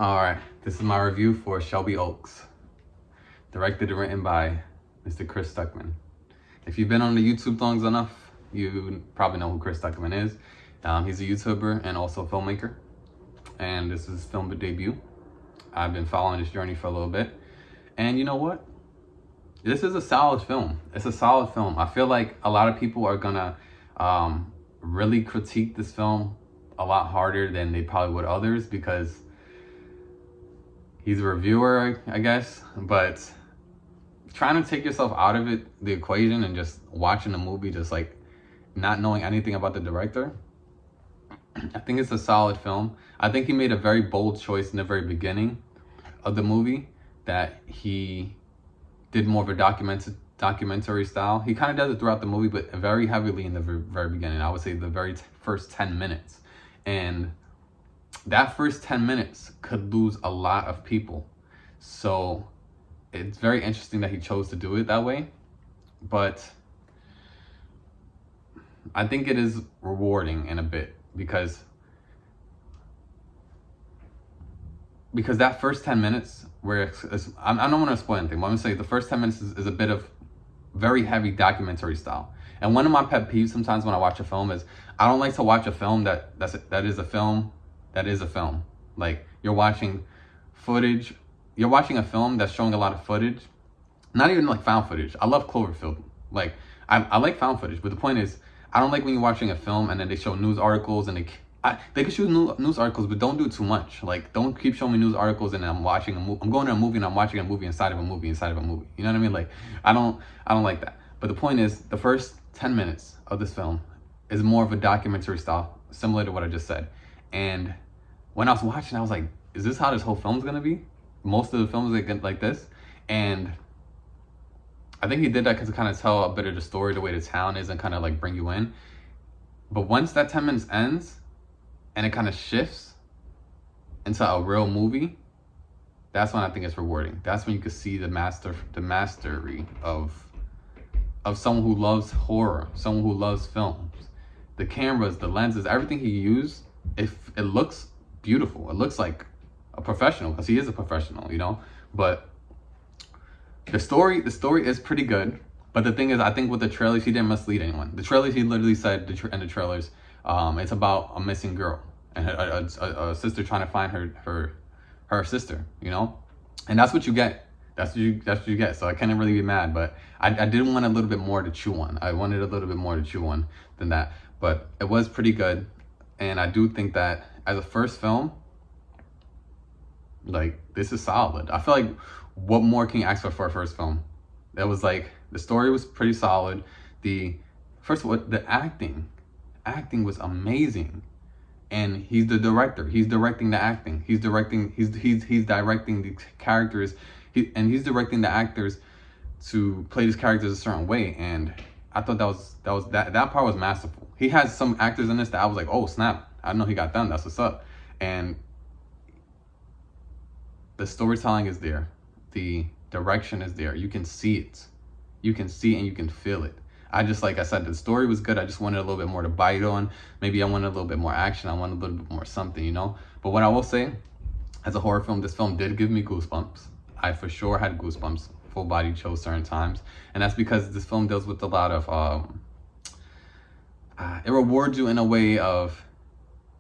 Alright, this is my review for Shelby Oaks, directed and written by Mr. Chris Stuckman. If you've been on the YouTube long enough, you probably know who Chris Stuckman is. He's a YouTuber and also a filmmaker, and this is his film debut. I've been following this journey for a little bit, and you know what? This is a solid film. It's a solid film. I feel like a lot of people are gonna really critique this film a lot harder than they probably would others because he's a reviewer, I guess, but trying to take yourself out of the equation and just watching the movie, just like not knowing anything about the director, I think it's a solid film. I think he made a very bold choice in the very beginning of the movie that he did more of a documentary style. He kind of does it throughout the movie, but very heavily in the very beginning. I would say the very first 10 minutes. And that first 10 minutes could lose a lot of people. So it's very interesting that he chose to do it that way. But I think it is rewarding in a bit because that first 10 minutes where I don't want to spoil anything, but I'm going to say the first 10 minutes is a bit of very heavy documentary style. And one of my pet peeves sometimes when I watch a film is I don't like to watch a film that is a film. Like you're watching footage, you're watching a film that's showing a lot of footage, not even like found footage. I love Cloverfield. Like I like found footage, but the point is I don't like when you're watching a film and then they show news articles and they can show news articles, but don't do it too much. Like don't keep showing me news articles and I'm watching a movie. I'm going to a movie and I'm watching a movie inside of a movie inside of a movie. You know what I mean? Like I don't like that. But the point is the first 10 minutes of this film is more of a documentary style, similar to what I just said. And when I was watching, I was like, is this how this whole film's gonna be? Most of the films like this. And I think he did that to kind of tell a bit of the story, the way the town is, and kind of like bring you in. But once that 10 minutes ends and it kind of shifts into a real movie, that's when I think it's rewarding. That's when you can see the mastery of someone who loves horror, someone who loves films. The cameras, the lenses, everything he used, it looks beautiful. It looks like a professional because he is a professional, you know. But the story is pretty good. But the thing is, I think with the trailers, he didn't mislead anyone. The trailers, he literally said in the trailers, it's about a missing girl and a sister trying to find her sister, you know. And that's what you get. That's what you get. So I can't really be mad, but I did want a little bit more to chew on. I wanted a little bit more to chew on than that. But it was pretty good. And I do think that as a first film, like, this is solid. I feel like what more can you ask for a first film? That was like, the story was pretty solid. First of all, the acting was amazing. And he's the director. He's directing the acting. He's directing the characters. He's directing the actors to play these characters a certain way. And I thought that part was masterful. He has some actors in this that I was like, oh snap, I know he got them. That's what's up. And the storytelling is there. The direction is there. You can see it. You can see it and you can feel it. Like I said, the story was good. I just wanted a little bit more to bite on. Maybe I wanted a little bit more action. I wanted a little bit more something, you know? But what I will say, as a horror film, this film did give me goosebumps. I for sure had goosebumps, full body chills certain times. And that's because this film deals with a lot of, it rewards you in a way of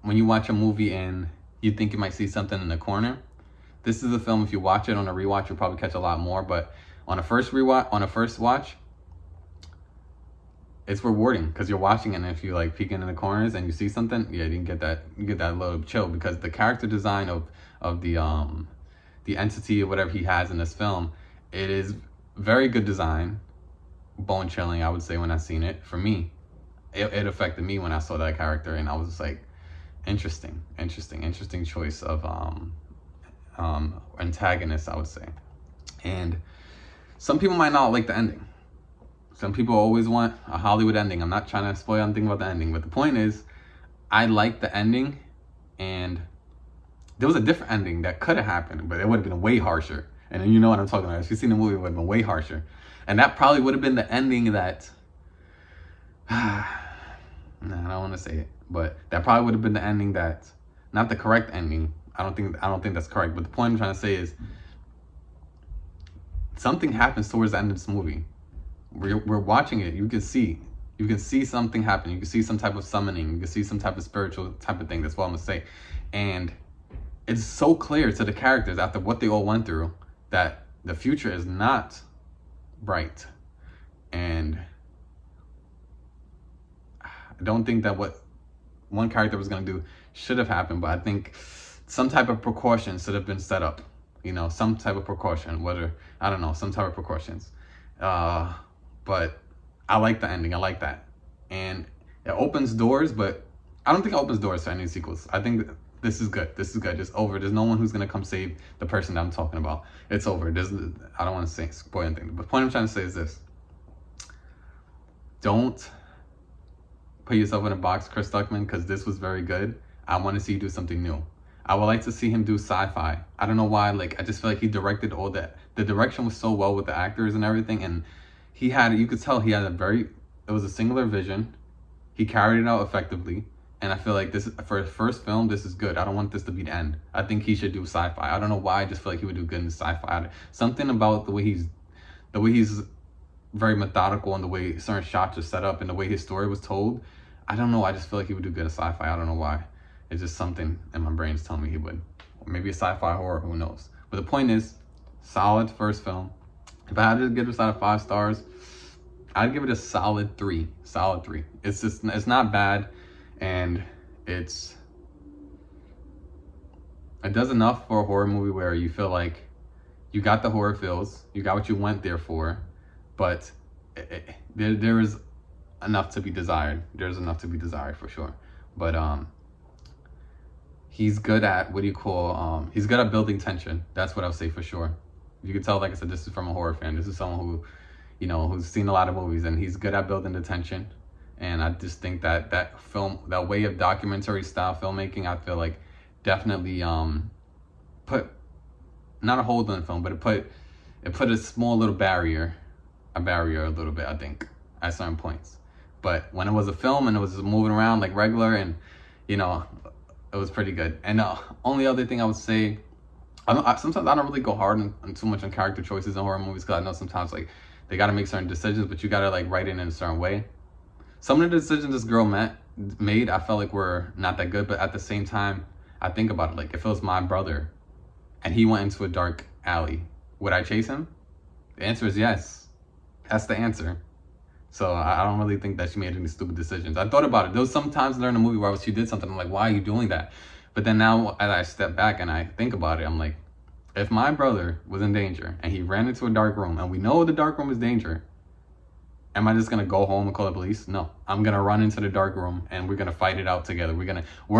when you watch a movie and you think you might see something in the corner. This is a film, if you watch it on a rewatch, you'll probably catch a lot more. But on a first watch, it's rewarding because you're watching it, and if you like peeking in the corners and you see something, yeah, you get that little chill because the character design of the entity or whatever he has in this film, it is very good design, bone chilling, I would say, when I seen it. For me, it affected me when I saw that character, and I was just like, interesting choice of antagonist, I would say. And some people might not like the ending. Some people always want a Hollywood ending. I'm not trying to spoil anything about the ending, but the point is, I like the ending, and there was a different ending that could have happened, but it would have been way harsher. And you know what I'm talking about. If you've seen the movie, it would have been way harsher. And that probably would have been the ending that, I don't want to say it, but that probably would have been the ending that, not the correct ending, I don't think that's correct. But the point I'm trying to say is something happens towards the end of this movie. We're watching it. You can see something happen. You can see some type of summoning. You can see some type of spiritual type of thing. That's what I'm gonna say. And it's so clear to the characters after what they all went through that the future is not bright. And I don't think that what one character was gonna do should have happened, but I think some type of precaution should have been set up. You know, some type of precaution, whether, I don't know, some type of precautions. But I like the ending. I like that. And it opens doors, but I don't think it opens doors to any sequels. I think this is good. This is good. It's over. There's no one who's going to come save the person that I'm talking about. It's over. I don't want to say spoil anything. But the point I'm trying to say is this. Don't put yourself in a box, Chris Stuckman, because this was very good. I want to see you do something new. I would like to see him do sci-fi. I don't know why. Like, I just feel like he directed all that. The direction was so well with the actors and everything, and he had, you could tell he had it was a singular vision. He carried it out effectively, and I feel like this, for his first film, this is good. I don't want this to be the end. I think he should do sci-fi. I don't know why. I just feel like he would do good in sci-fi. Something about the way he's very methodical, and the way certain shots are set up, and the way his story was told. I don't know. I just feel like he would do good at sci-fi. I don't know why. It's just something in my brain's telling me he would. Or maybe a sci-fi horror, who knows. But the point is, solid first film. If I had to give this out of 5 stars, I'd give it a solid 3. Solid 3. It's not bad, and it does enough for a horror movie where you feel like you got the horror feels, you got what you went there for, but there is enough to be desired. There's enough to be desired for sure. But he's good at, he's good at building tension. That's what I'll say for sure. You can tell, like I said, this is from a horror fan. This is someone who, you know, who's seen a lot of movies, and he's good at building the tension. And I just think that that way of documentary style filmmaking, I feel like definitely put, not a hold on the film, but it put a small little barrier a little bit, I think, at certain points. But when it was a film and it was moving around like regular, and, you know, it was pretty good. And the only other thing I would say, sometimes I don't really go hard on too much on character choices in horror movies, because I know sometimes, like, they got to make certain decisions, but you got to, like, write it in a certain way. Some of the decisions this girl made, I felt like were not that good, but at the same time, I think about it, like, if it was my brother and he went into a dark alley, would I chase him? The answer is yes. That's the answer. So I don't really think that she made any stupid decisions. I thought about it. There was some times during the movie where she did something, I'm like, why are you doing that? But then now, as I step back and I think about it, I'm like, if my brother was in danger and he ran into a dark room, and we know the dark room is danger, am I just gonna go home and call the police? No, I'm gonna run into the dark room and we're gonna fight it out together. We're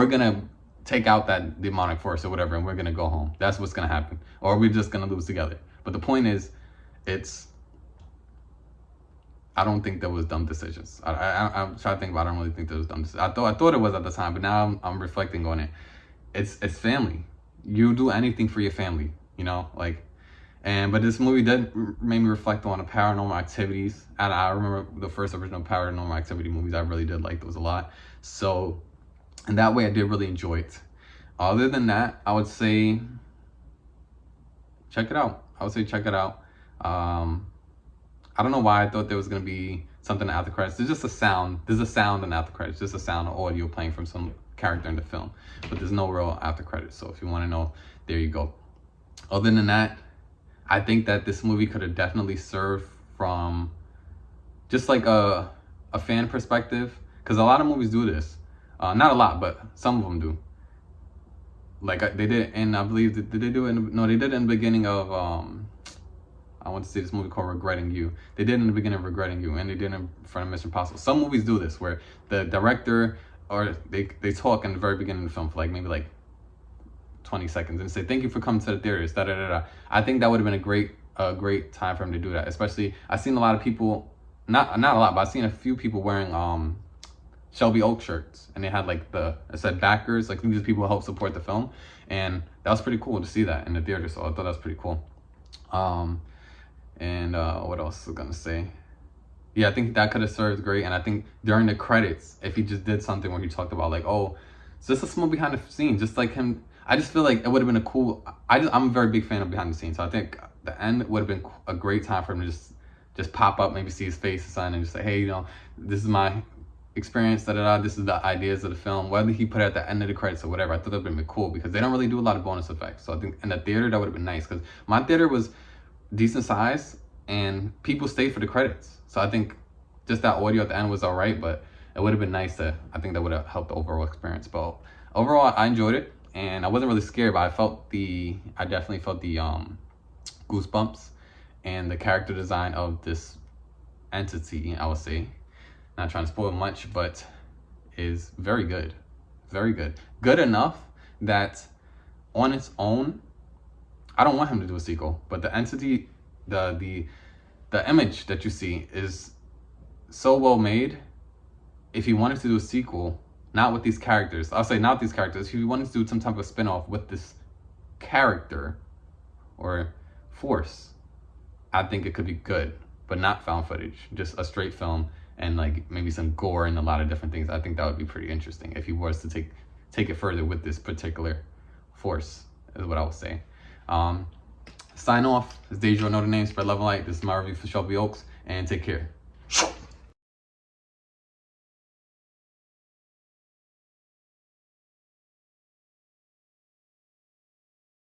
gonna take out that demonic force or whatever, and we're gonna go home. That's what's gonna happen. Or we're just gonna lose together. But the point is, I don't think there was dumb decisions. I'm trying to think about it. I don't really think there was dumb decisions. I thought it was at the time, but now I'm reflecting on it. It's family. You do anything for your family, you know, like. But this movie did make me reflect on the Paranormal Activities. And I remember the first original Paranormal Activity movies. I really did like those a lot. So in that way, I did really enjoy it. Other than that, I would say check it out. I don't know why I thought there was going to be something after credits. There's just a sound. There's a sound in after credits. Just a sound of audio playing from some character in the film. But there's no real after credits. So if you want to know, there you go. Other than that, I think that this movie could have definitely served from just like a fan perspective. Because a lot of movies do this. Not a lot, but some of them do. Like they did, and I believe, did they do it? They did it in the beginning of, I want to see this movie called Regretting You. They did in the beginning of Regretting You, and they did in front of Mission Impossible. Some movies do this, where the director, or they talk in the very beginning of the film for like maybe like 20 seconds and say, thank you for coming to the theaters, da da da da. I think that would have been a great time for him to do that. Especially, I've seen a lot of people, not a lot, but I've seen a few people wearing Shelby Oak shirts, and they had like it said backers, like these people help support the film, and that was pretty cool to see that in the theater. So I thought that was pretty cool. What else was I gonna say? Yeah, I think that could have served great. And I think during the credits, if he just did something where he talked about like, oh, it's just a small behind the scenes, just like him. I just feel like it would have been a cool. I'm a very big fan of behind the scenes, so I think the end would have been a great time for him to just pop up, maybe see his face or something, and just say, hey, this is my experience, this is the ideas of the film. Whether he put it at the end of the credits or whatever, I thought that would have been cool because they don't really do a lot of bonus effects. So I think in the theater that would have been nice because my theater was decent size and people stayed for the credits. So I think just that audio at the end was all right, but it would have been nice I think that would have helped the overall experience. But overall, I enjoyed it and I wasn't really scared, but I definitely felt the goosebumps and the character design of this entity, I would say. Not trying to spoil much, but is very good. Very good. Good enough that on its own, I don't want him to do a sequel, but the entity, the image that you see is so well made. If he wanted to do a sequel, not with these characters, I'll say not these characters, if he wanted to do some type of spin-off with this character or force, I think it could be good, but not found footage, just a straight film and like maybe some gore and a lot of different things. I think that would be pretty interesting if he was to take it further with this particular force, is what I would say. Sign off. It's Deja, know the name, spread love and light. This is my review for Shelby Oaks, and take care.